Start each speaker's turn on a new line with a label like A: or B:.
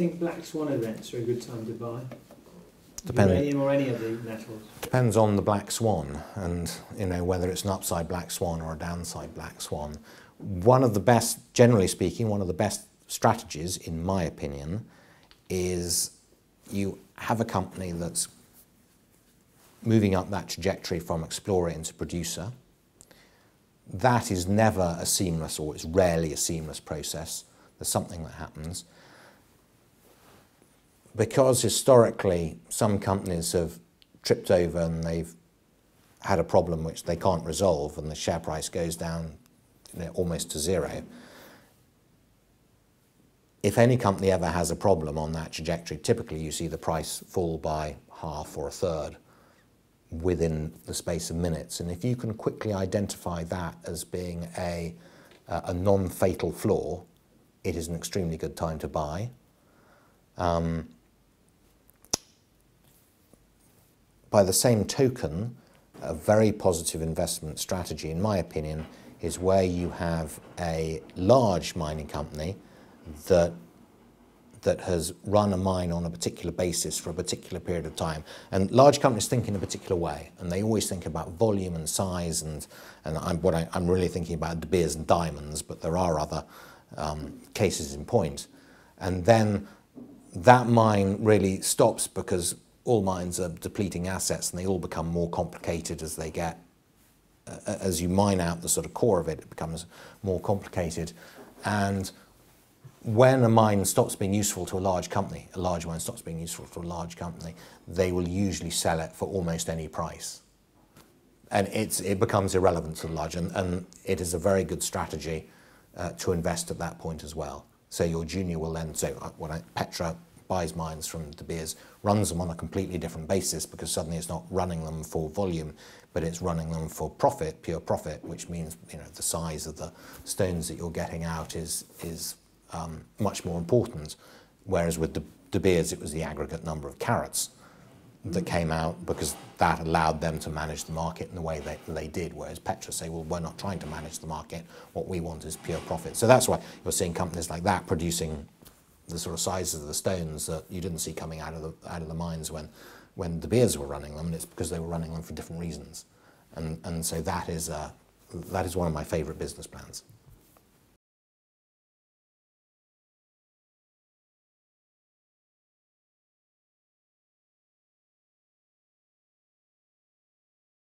A: think black swan events are a good time to buy?
B: Depending,
A: uranium or any of the metals?
B: depends on the black swan, and whether it's an upside black swan or a downside black swan. One of the best, generally speaking, one of the best strategies, in my opinion, is you have a company that's moving up that trajectory from explorer into producer. That is never a seamless, or it's rarely a seamless process. There's something that happens. Because historically some companies have tripped over and they've had a problem which they can't resolve, and the share price goes down almost to zero. If any company ever has a problem on that trajectory, typically you see the price fall by half or a third within the space of minutes. And if you can quickly identify that as being a non-fatal flaw, it is an extremely good time to buy. By the same token, a very positive investment strategy, in my opinion, is where you have a large mining company that has run a mine on a particular basis for a particular period of time. And large companies think in a particular way, and they always think about volume and size, and I'm really thinking about De Beers and diamonds, but there are other cases in point. And then that mine really stops because all mines are depleting assets, and they all become more complicated as they get, as you mine out the sort of core of it, it becomes more complicated. And when a mine stops being useful to a large company, a large mine stops being useful to a large company, they will usually sell it for almost any price. And it becomes irrelevant to the large, and it is a very good strategy to invest at that point as well. So your junior will then say, Petra buys mines from De Beers, runs them on a completely different basis, because suddenly it's not running them for volume, but it's running them for profit, pure profit, which means the size of the stones that you're getting out is much more important. Whereas with De Beers, it was the aggregate number of carats that came out, because that allowed them to manage the market in the way they did. Whereas Petra say, well, we're not trying to manage the market. What we want is pure profit. So that's why you're seeing companies like that producing the sort of sizes of the stones that you didn't see coming out of the mines when De Beers were running them, and it's because they were running them for different reasons. And so that is one of my favourite business plans.